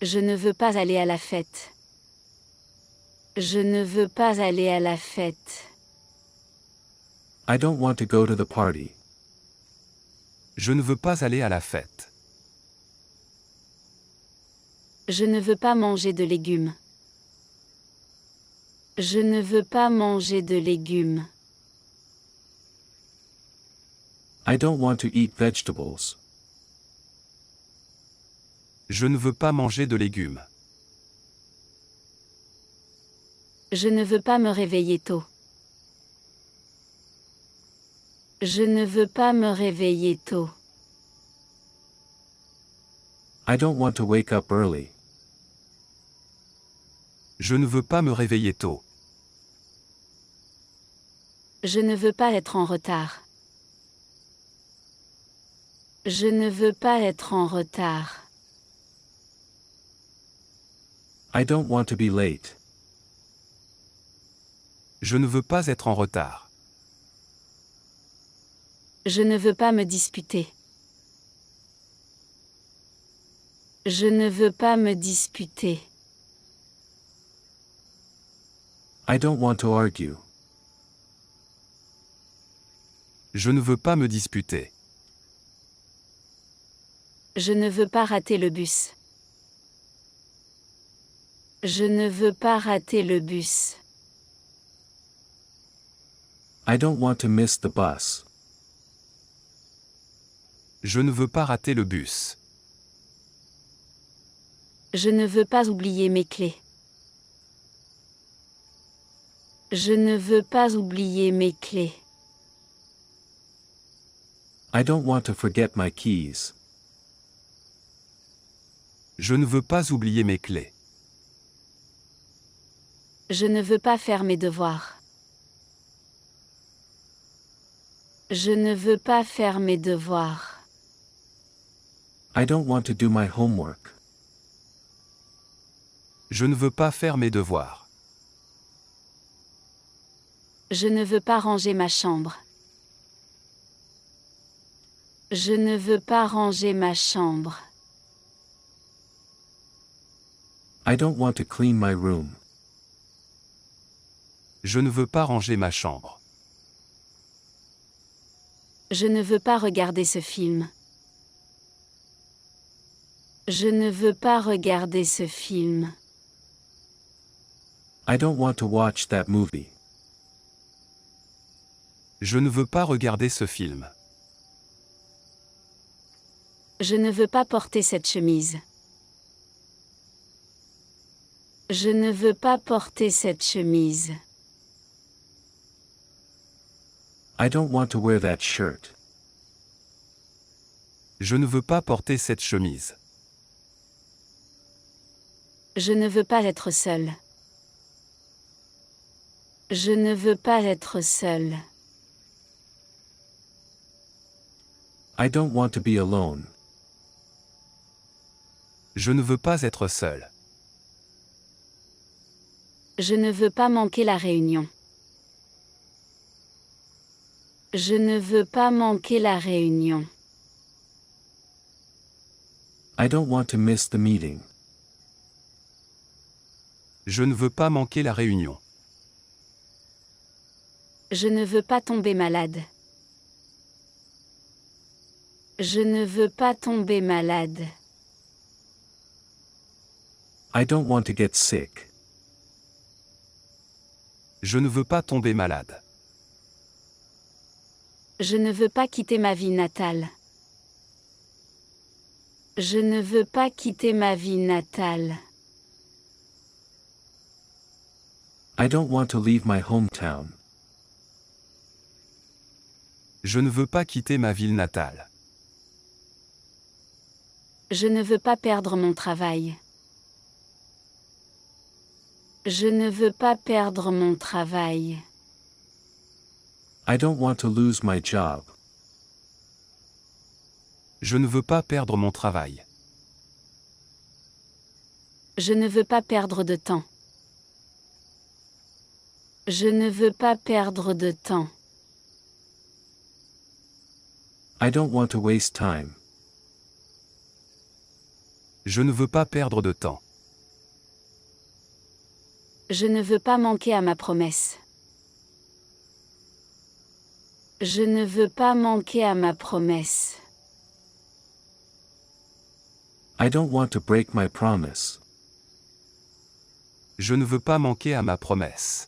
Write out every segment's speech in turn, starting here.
Je ne veux pas aller à la fête. Je ne veux pas aller à la fête. I don't want to go to the party. Je ne veux pas aller à la fête. Je ne veux pas manger de légumes. Je ne veux pas manger de légumes. I don't want to eat vegetables. Je ne veux pas manger de légumes. Je ne veux pas me réveiller tôt. Je ne veux pas me réveiller tôt. I don't want to wake up early. Je ne veux pas me réveiller tôt. Je ne veux pas être en retard. Je ne veux pas être en retard. I don't want to be late. Je ne veux pas être en retard. Je ne veux pas me disputer. Je ne veux pas me disputer. I don't want to argue. Je ne veux pas me disputer. Je ne veux pas rater le bus. Je ne veux pas rater le bus. I don't want to miss the bus. Je ne veux pas rater le bus. Je ne veux pas oublier mes clés. Je ne veux pas oublier mes clés. I don't want to forget my keys. Je ne veux pas oublier mes clés. Je ne veux pas faire mes devoirs. Je ne veux pas faire mes devoirs. I don't want to do my homework. Je ne veux pas faire mes devoirs. Je ne veux pas ranger ma chambre. Je ne veux pas ranger ma chambre. I don't want to clean my room. Je ne veux pas ranger ma chambre. Je ne veux pas regarder ce film. Je ne veux pas regarder ce film. I don't want to watch that movie. Je ne veux pas regarder ce film. Je ne veux pas porter cette chemise. Je ne veux pas porter cette chemise. I don't want to wear that shirt. Je ne veux pas porter cette chemise. Je ne veux pas être seule. Je ne veux pas être seule. I don't want to be alone. Je ne veux pas être seul. Je ne veux pas manquer la réunion. Je ne veux pas manquer la réunion. I don't want to miss the meeting. Je ne veux pas manquer la réunion. Je ne veux pas tomber malade. Je ne veux pas tomber malade. I don't want to get sick. Je ne veux pas tomber malade. Je ne veux pas quitter ma ville natale. Je ne veux pas quitter ma ville natale. I don't want to leave my hometown. Je ne veux pas quitter ma ville natale. Je ne veux pas perdre mon travail. Je ne veux pas perdre mon travail. I don't want to lose my job. Je ne veux pas perdre mon travail. Je ne veux pas perdre de temps. Je ne veux pas perdre de temps. I don't want to waste time. Je ne veux pas perdre de temps. Je ne veux pas manquer à ma promesse. Je ne veux pas manquer à ma promesse. I don't want to break my promise. Je ne veux pas manquer à ma promesse.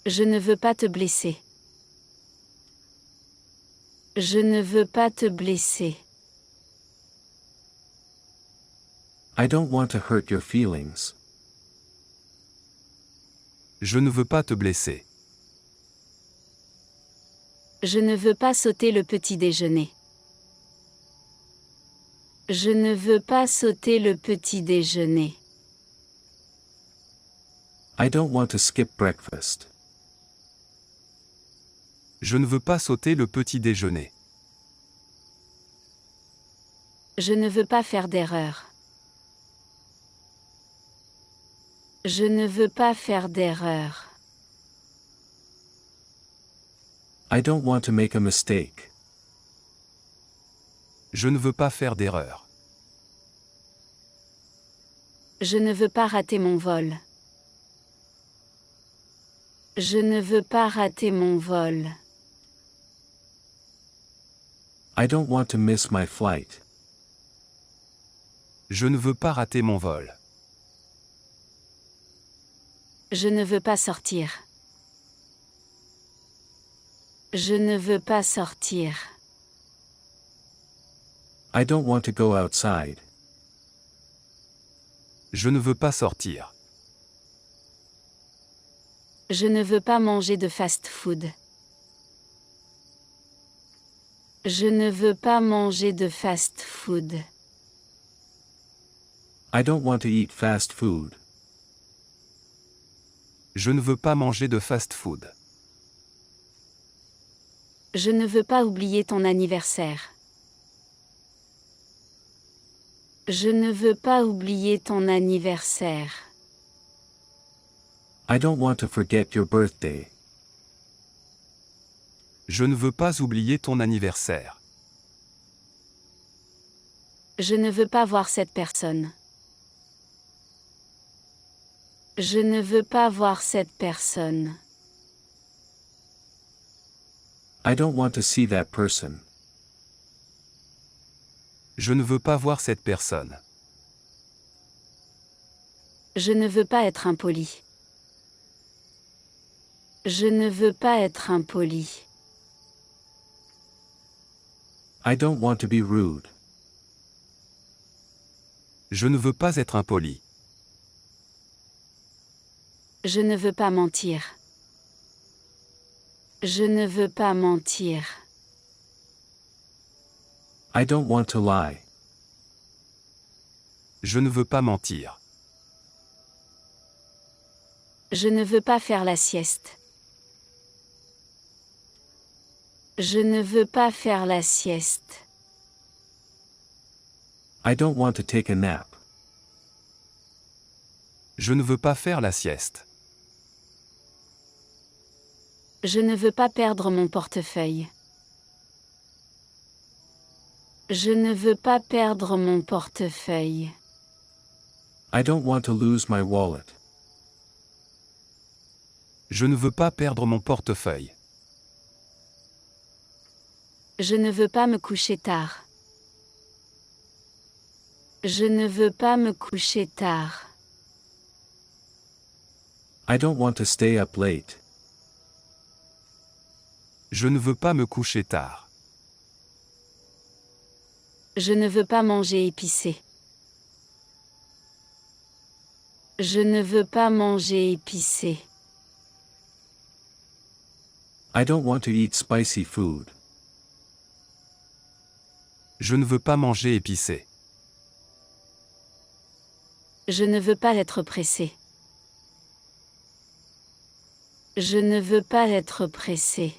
Je ne veux pas te blesser. Je ne veux pas te blesser. I don't want to hurt your feelings. Je ne veux pas te blesser. Je ne veux pas sauter le petit déjeuner. Je ne veux pas sauter le petit déjeuner. I don't want to skip breakfast. Je ne veux pas sauter le petit déjeuner. Je ne veux pas faire d'erreur. Je ne veux pas faire d'erreur. I don't want to make a mistake. Je ne veux pas faire d'erreur. Je ne veux pas rater mon vol. Je ne veux pas rater mon vol. I don't want to miss my flight. Je ne veux pas rater mon vol. Je ne veux pas sortir. Je ne veux pas sortir. I don't want to go outside. Je ne veux pas sortir. Je ne veux pas manger de fast-food. Je ne veux pas manger de fast-food. I don't want to eat fast food. Je ne veux pas manger de fast-food. Je ne veux pas oublier ton anniversaire. Je ne veux pas oublier ton anniversaire. I don't want to forget your birthday. Je ne veux pas oublier ton anniversaire. Je ne veux pas voir cette personne. Je ne veux pas voir cette personne. I don't want to see that person. Je ne veux pas voir cette personne. Je ne veux pas être impoli. Je ne veux pas être impoli. I don't want to be rude. Je ne veux pas être impoli. Je ne veux pas mentir. Je ne veux pas mentir. I don't want to lie. Je ne veux pas mentir. Je ne veux pas faire la sieste. Je ne veux pas faire la sieste. I don't want to take a nap. Je ne veux pas faire la sieste. Je ne veux pas perdre mon portefeuille. Je ne veux pas perdre mon portefeuille. I don't want to lose my wallet. Je ne veux pas perdre mon portefeuille. Je ne veux pas me coucher tard. Je ne veux pas me coucher tard. I don't want to stay up late. Je ne veux pas me coucher tard. Je ne veux pas manger épicé. Je ne veux pas manger épicé. I don't want to eat spicy food. Je ne veux pas manger épicé. Je ne veux pas être pressé. Je ne veux pas être pressé.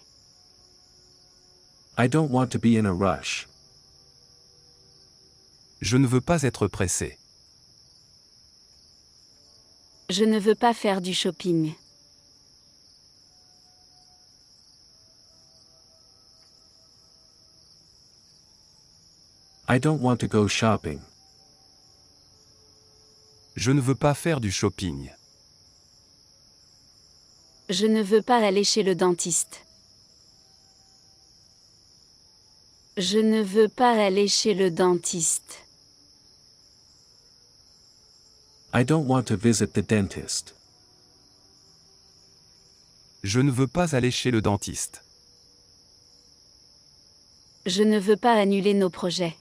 I don't want to be in a rush. Je ne veux pas être pressé. Je ne veux pas faire du shopping. I don't want to go shopping. Je ne veux pas faire du shopping. Je ne veux pas aller chez le dentiste. Je ne veux pas aller chez le dentiste. I don't want to visit the dentist. Je ne veux pas aller chez le dentiste. Je ne veux pas annuler nos projets.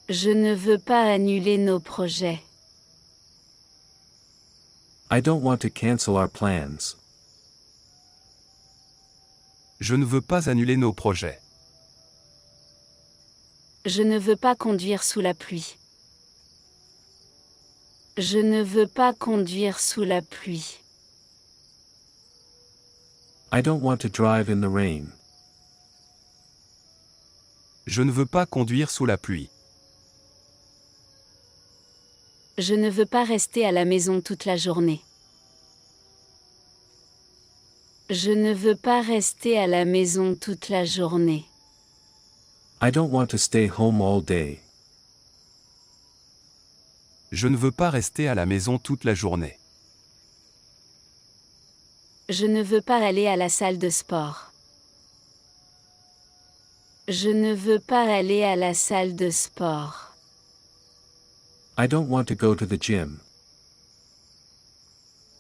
Je ne veux pas annuler nos projets. I don't want to cancel our plans. Je ne veux pas annuler nos projets. Je ne veux pas conduire sous la pluie. Je ne veux pas conduire sous la pluie. I don't want to drive in the rain. Je ne veux pas conduire sous la pluie. Je ne veux pas rester à la maison toute la journée. Je ne veux pas rester à la maison toute la journée. I don't want to stay home all day. Je ne veux pas rester à la maison toute la journée. Je ne veux pas aller à la salle de sport. Je ne veux pas aller à la salle de sport. I don't want to go to the gym.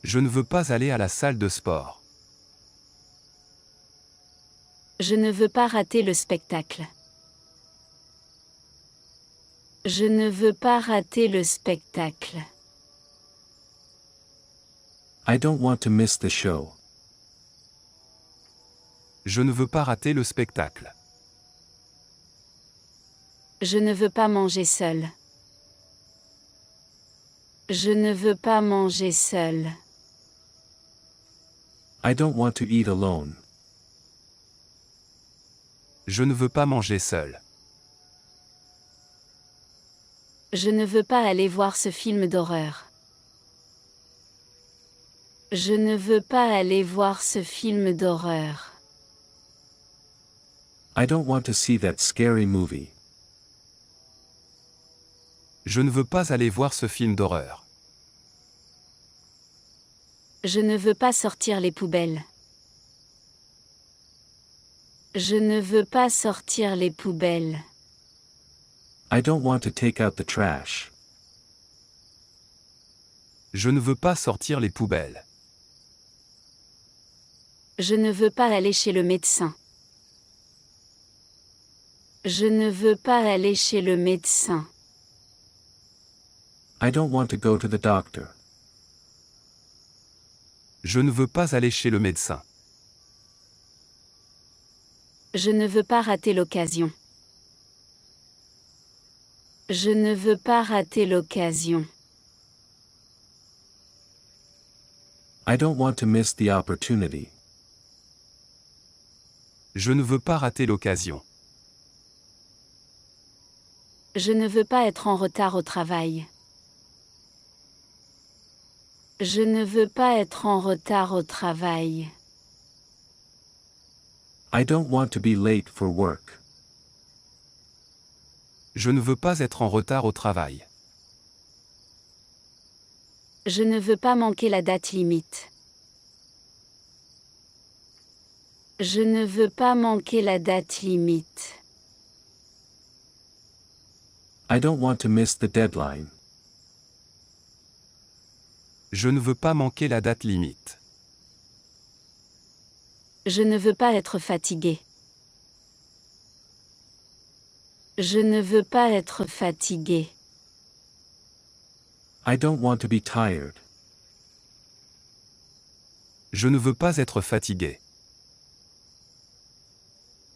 Je ne veux pas aller à la salle de sport. Je ne veux pas rater le spectacle. Je ne veux pas rater le spectacle. I don't want to miss the show. Je ne veux pas rater le spectacle. Je ne veux pas manger seul. Je ne veux pas manger seul. I don't want to eat alone. Je ne veux pas manger seul. Je ne veux pas aller voir ce film d'horreur. Je ne veux pas aller voir ce film d'horreur. I don't want to see that scary movie. Je ne veux pas aller voir ce film d'horreur. Je ne veux pas sortir les poubelles. Je ne veux pas sortir les poubelles. I don't want to take out the trash. Je ne veux pas sortir les poubelles. Je ne veux pas aller chez le médecin. Je ne veux pas aller chez le médecin. I don't want to go to the doctor. Je ne veux pas aller chez le médecin. Je ne veux pas rater l'occasion. Je ne veux pas rater l'occasion. I don't want to miss the opportunity. Je ne veux pas rater l'occasion. Je ne veux pas être en retard au travail. Je ne veux pas être en retard au travail. I don't want to be late for work. Je ne veux pas être en retard au travail. Je ne veux pas manquer la date limite. Je ne veux pas manquer la date limite. I don't want to miss the deadline. Je ne veux pas manquer la date limite. Je ne veux pas être fatigué. Je ne veux pas être fatigué. I don't want to be tired. Je ne veux pas être fatigué.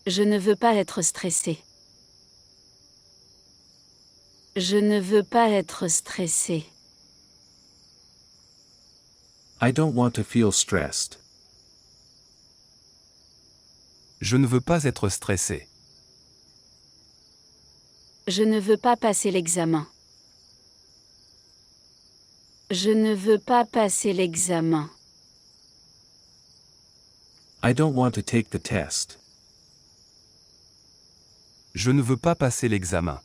Je ne veux pas être stressé. Je ne veux pas être stressé. I don't want to feel stressed. Je ne veux pas être stressé. Je ne veux pas passer l'examen. Je ne veux pas passer l'examen. I don't want to take the test. Je ne veux pas passer l'examen.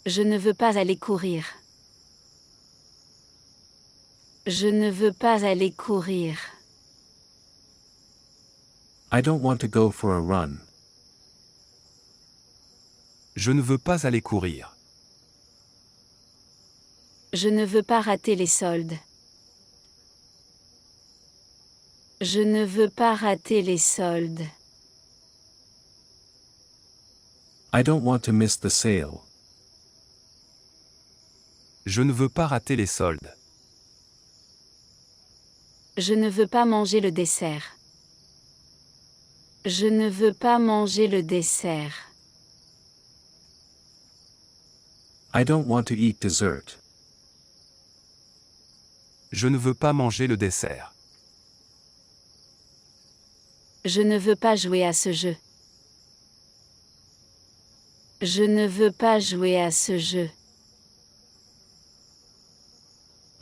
Je ne veux pas aller courir. Je ne veux pas aller courir. I don't want to go for a run. Je ne veux pas aller courir. Je ne veux pas rater les soldes. Je ne veux pas rater les soldes. I don't want to miss the sale. Je ne veux pas rater les soldes. Je ne veux pas manger le dessert. Je ne veux pas manger le dessert. I don't want to eat dessert. Je ne veux pas manger le dessert. Je ne veux pas jouer à ce jeu. Je ne veux pas jouer à ce jeu.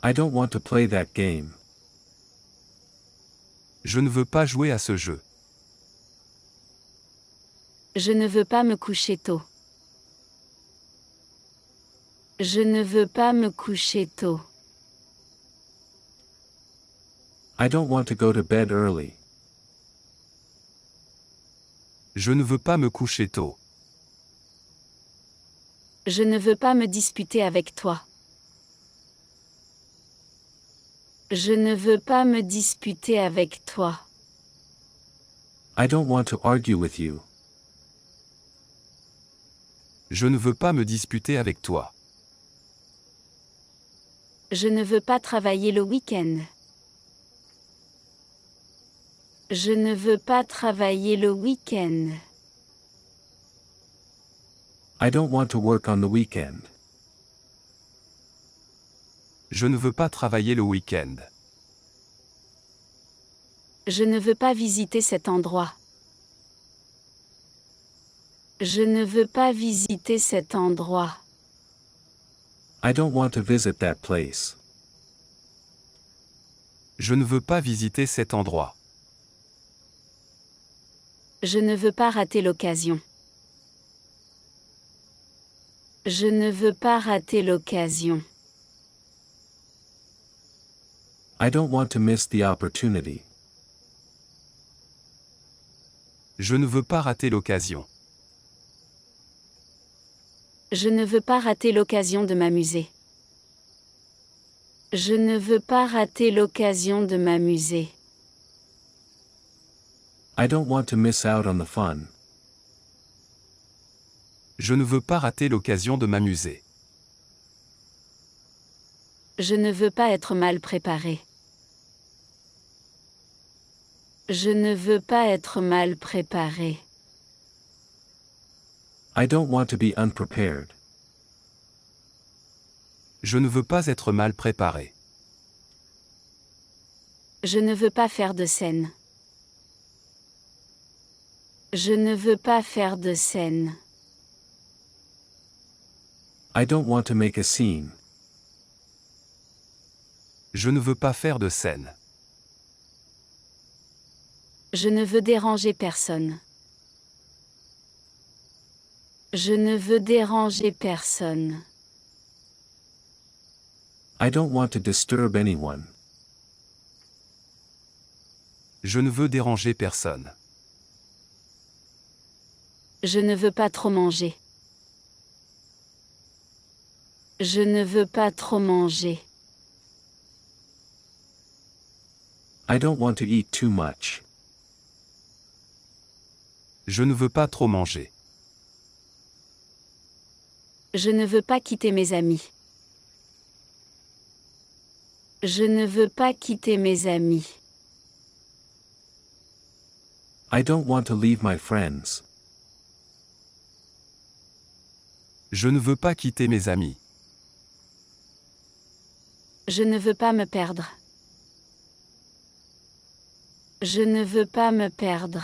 I don't want to play that game. Je ne veux pas jouer à ce jeu. Je ne veux pas me coucher tôt. Je ne veux pas me coucher tôt. I don't want to go to bed early. Je ne veux pas me coucher tôt. Je ne veux pas me disputer avec toi. Je ne veux pas me disputer avec toi. I don't want to argue with you. Je ne veux pas me disputer avec toi. Je ne veux pas travailler le week-end. Je ne veux pas travailler le week-end. I don't want to work on the weekend. Je ne veux pas travailler le week-end. Je ne veux pas visiter cet endroit. Je ne veux pas visiter cet endroit. I don't want to visit that place. Je ne veux pas visiter cet endroit. Je ne veux pas rater l'occasion. Je ne veux pas rater l'occasion. I don't want to miss the opportunity. Je ne veux pas rater l'occasion. Je ne veux pas rater l'occasion de m'amuser. Je ne veux pas rater l'occasion de m'amuser. I don't want to miss out on the fun. Je ne veux pas rater l'occasion de m'amuser. Je ne veux pas être mal préparé. Je ne veux pas être mal préparé. I don't want to be unprepared. Je ne veux pas être mal préparé. Je ne veux pas faire de scène. Je ne veux pas faire de scène. I don't want to make a scene. Je ne veux pas faire de scène. Je ne veux déranger personne. Je ne veux déranger personne. I don't want to disturb anyone. Je ne veux déranger personne. Je ne veux pas trop manger. Je ne veux pas trop manger. I don't want to eat too much. Je ne veux pas trop manger. Je ne veux pas quitter mes amis. Je ne veux pas quitter mes amis. I don't want to leave my friends. Je ne veux pas quitter mes amis. Je ne veux pas me perdre. Je ne veux pas me perdre.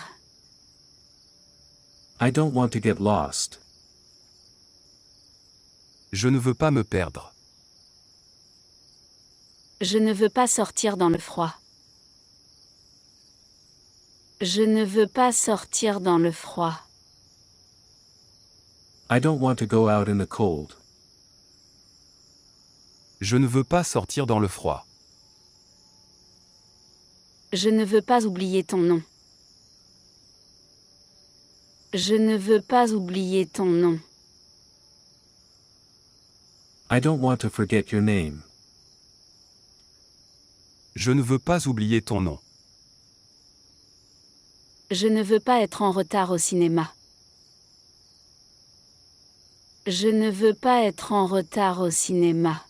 I don't want to get lost. Je ne veux pas me perdre. Je ne veux pas sortir dans le froid. Je ne veux pas sortir dans le froid. I don't want to go out in the cold. Je ne veux pas sortir dans le froid. Je ne veux pas oublier ton nom. Je ne veux pas oublier ton nom. I don't want to forget your name. Je ne veux pas oublier ton nom. Je ne veux pas être en retard au cinéma. Je ne veux pas être en retard au cinéma.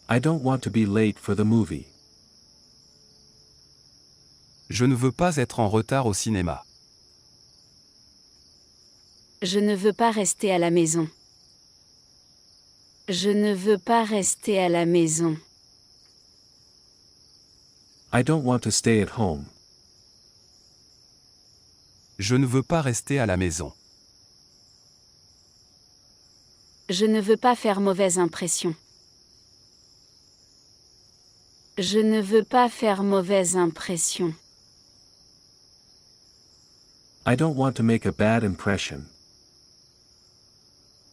I don't want to be late for the movie. Je ne veux pas être en retard au cinéma. Je ne veux pas rester à la maison. Je ne veux pas rester à la maison. I don't want to stay at home. Je ne veux pas rester à la maison. Je ne veux pas faire mauvaise impression. Je ne veux pas faire mauvaise impression. I don't want to make a bad impression.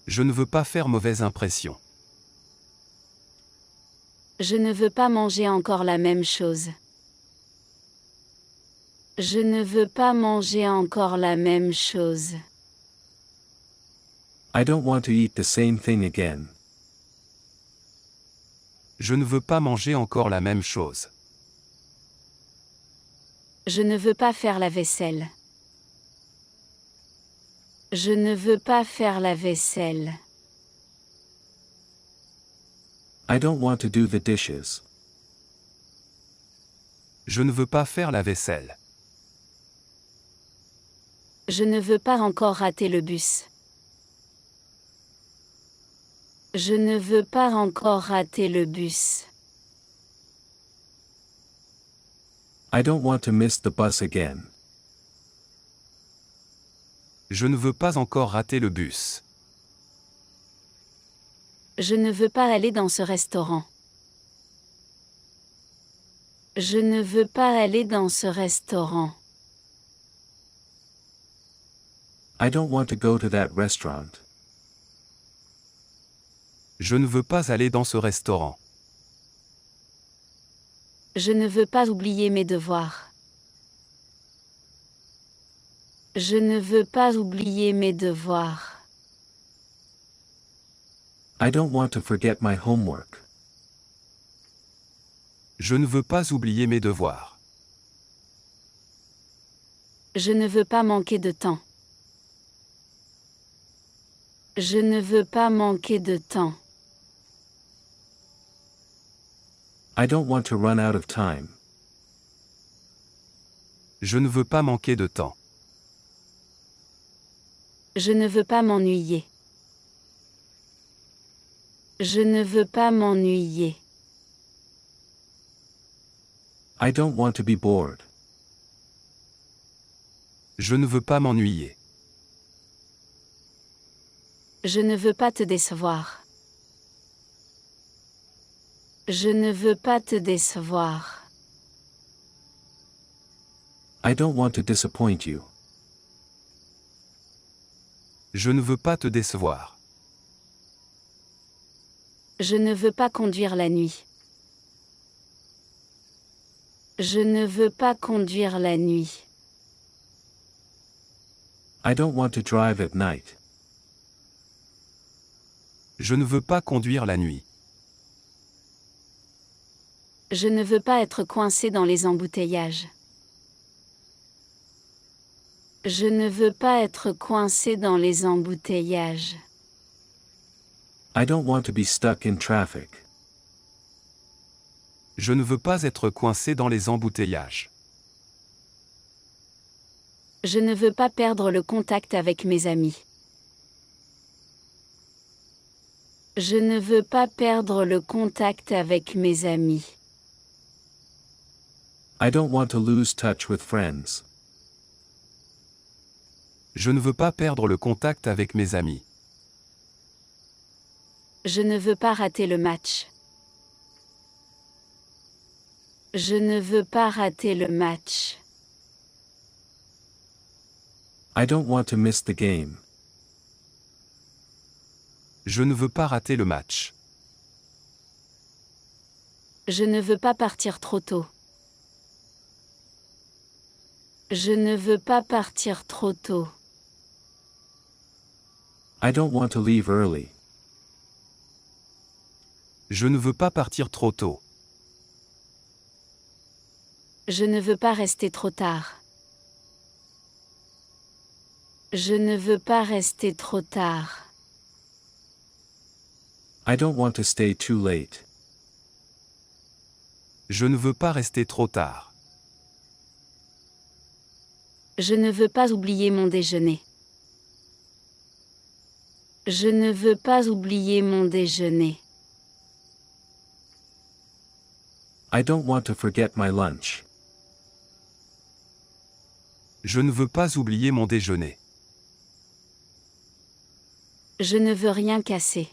Je ne veux pas faire mauvaise impression. Je ne veux pas manger encore la même chose. Je ne veux pas manger encore la même chose. I don't want to eat the same thing again. Je ne veux pas manger encore la même chose. Je ne veux pas faire la vaisselle. Je ne veux pas faire la vaisselle. I don't want to do the dishes. Je ne veux pas faire la vaisselle. Je ne veux pas encore rater le bus. Je ne veux pas encore rater le bus. I don't want to miss the bus again. Je ne veux pas encore rater le bus. Je ne veux pas aller dans ce restaurant. Je ne veux pas aller dans ce restaurant. I don't want to go to that restaurant. Je ne veux pas aller dans ce restaurant. Je ne veux pas oublier mes devoirs. Je ne veux pas oublier mes devoirs. I don't want to forget my homework. Je ne veux pas oublier mes devoirs. Je ne veux pas manquer de temps. Je ne veux pas manquer de temps. I don't want to run out of time. Je ne veux pas manquer de temps. Je ne veux pas m'ennuyer. Je ne veux pas m'ennuyer. I don't want to be bored. Je ne veux pas m'ennuyer. Je ne veux pas te décevoir. Je ne veux pas te décevoir. I don't want to disappoint you. Je ne veux pas te décevoir. Je ne veux pas conduire la nuit. Je ne veux pas conduire la nuit. I don't want to drive at night. Je ne veux pas conduire la nuit. Je ne veux pas être coincé dans les embouteillages. Je ne veux pas être coincé dans les embouteillages. I don't want to be stuck in traffic. Je ne veux pas être coincé dans les embouteillages. Je ne veux pas perdre le contact avec mes amis. Je ne veux pas perdre le contact avec mes amis. I don't want to lose touch with friends. Je ne veux pas perdre le contact avec mes amis. Je ne veux pas rater le match. Je ne veux pas rater le match. I don't want to miss the game. Je ne veux pas rater le match. Je ne veux pas partir trop tôt. Je ne veux pas partir trop tôt. I don't want to leave early. Je ne veux pas partir trop tôt. Je ne veux pas rester trop tard. Je ne veux pas rester trop tard. I don't want to stay too late. Je ne veux pas rester trop tard. Je ne veux pas oublier mon déjeuner. Je ne veux pas oublier mon déjeuner. I don't want to forget my lunch. Je ne veux pas oublier mon déjeuner. Je ne veux rien casser.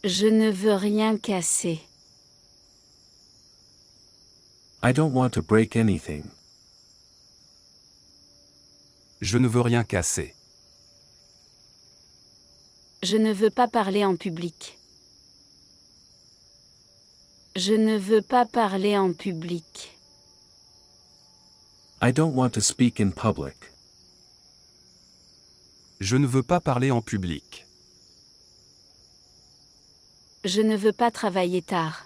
Je ne veux rien casser. I don't want to break anything. Je ne veux rien casser. Je ne veux pas parler en public. Je ne veux pas parler en public. I don't want to speak in public. Je ne veux pas parler en public. Je ne veux pas travailler tard.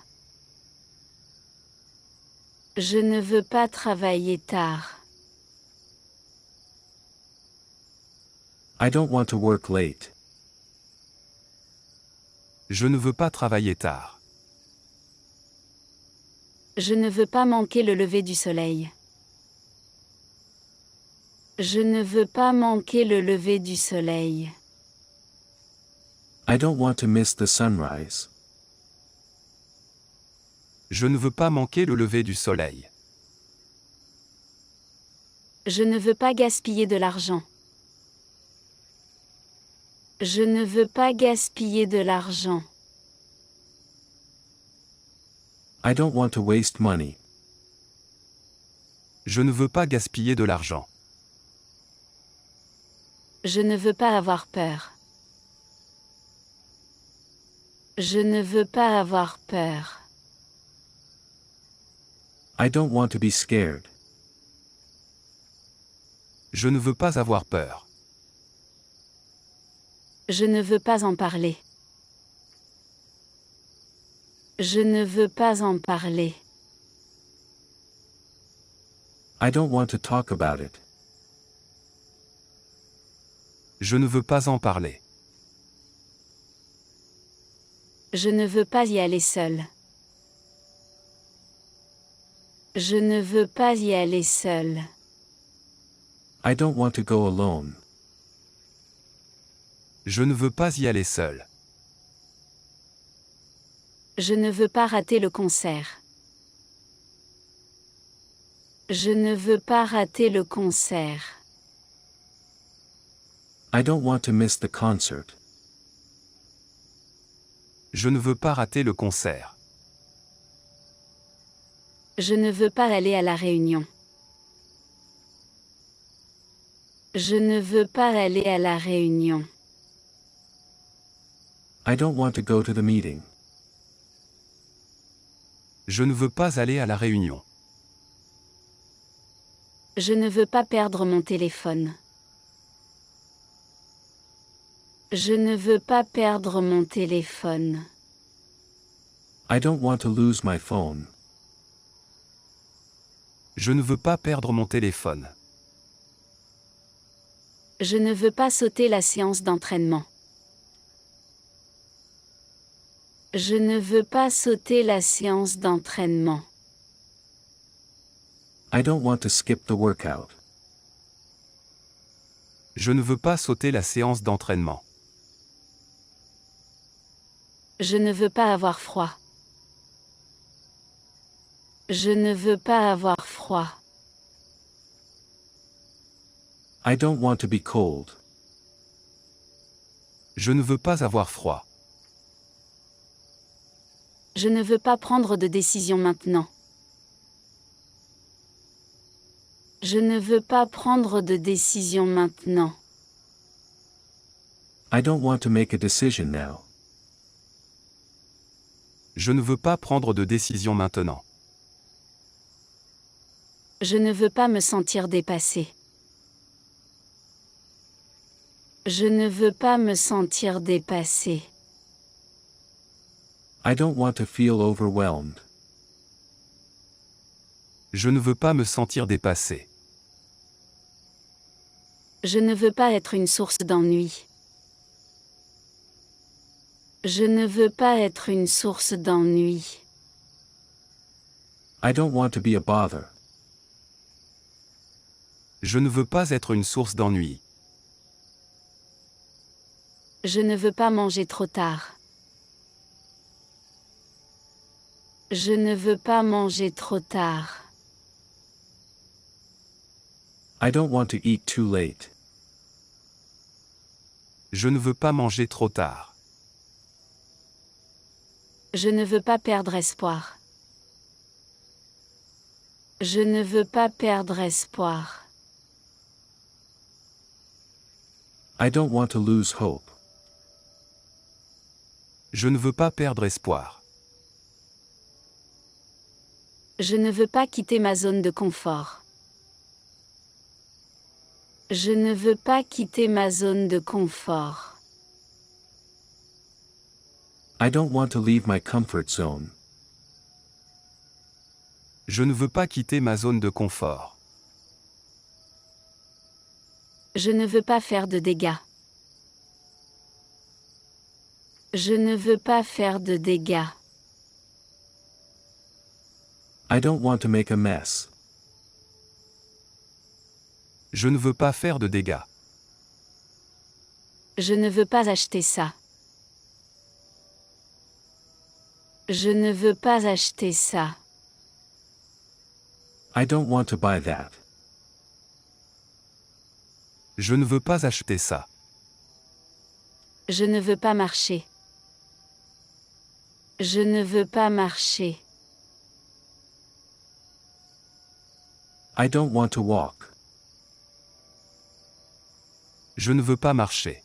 Je ne veux pas travailler tard. I don't want to work late. Je ne veux pas travailler tard. Je ne veux pas manquer le lever du soleil. Je ne veux pas manquer le lever du soleil. I don't want to miss the sunrise. Je ne veux pas manquer le lever du soleil. Je ne veux pas gaspiller de l'argent. Je ne veux pas gaspiller de l'argent. I don't want to waste money. Je ne veux pas gaspiller de l'argent. Je ne veux pas avoir peur. Je ne veux pas avoir peur. I don't want to be scared. Je ne veux pas avoir peur. Je ne veux pas en parler. Je ne veux pas en parler. I don't want to talk about it. Je ne veux pas en parler. Je ne veux pas y aller seul. Je ne veux pas y aller seul. I don't want to go alone. Je ne veux pas y aller seul. Je ne veux pas rater le concert. Je ne veux pas rater le concert. I don't want to miss the concert. Je ne veux pas rater le concert. Je ne veux pas aller à la réunion. Je ne veux pas aller à la réunion. I don't want to go to the meeting. Je ne veux pas aller à la réunion. Je ne veux pas perdre mon téléphone. Je ne veux pas perdre mon téléphone. I don't want to lose my phone. Je ne veux pas perdre mon téléphone. Je ne veux pas sauter la séance d'entraînement. Je ne veux pas sauter la séance d'entraînement. I don't want to skip the workout. Je ne veux pas sauter la séance d'entraînement. Je ne veux pas avoir froid. Je ne veux pas avoir froid. I don't want to be cold. Je ne veux pas avoir froid. Je ne veux pas prendre de décision maintenant. Je ne veux pas prendre de décision maintenant. I don't want to make a decision now. Je ne veux pas prendre de décision maintenant. Je ne veux pas me sentir dépassé. Je ne veux pas me sentir dépassé. I don't want to feel overwhelmed. Je ne veux pas me sentir dépassé. Je ne veux pas être une source d'ennui. Je ne veux pas être une source d'ennui. I don't want to be a bother. Je ne veux pas être une source d'ennui. Je ne veux pas manger trop tard. Je ne veux pas manger trop tard. I don't want to eat too late. Je ne veux pas manger trop tard. Je ne veux pas perdre espoir. Je ne veux pas perdre espoir. I don't want to lose hope. Je ne veux pas perdre espoir. Je ne veux pas quitter ma zone de confort. Je ne veux pas quitter ma zone de confort. I don't want to leave my comfort zone. Je ne veux pas quitter ma zone de confort. Je ne veux pas faire de dégâts. Je ne veux pas faire de dégâts. I don't want to make a mess. Je ne veux pas faire de dégâts. Je ne veux pas acheter ça. Je ne veux pas acheter ça. I don't want to buy that. Je ne veux pas acheter ça. Je ne veux pas marcher. Je ne veux pas marcher. I don't want to walk. Je ne veux pas marcher.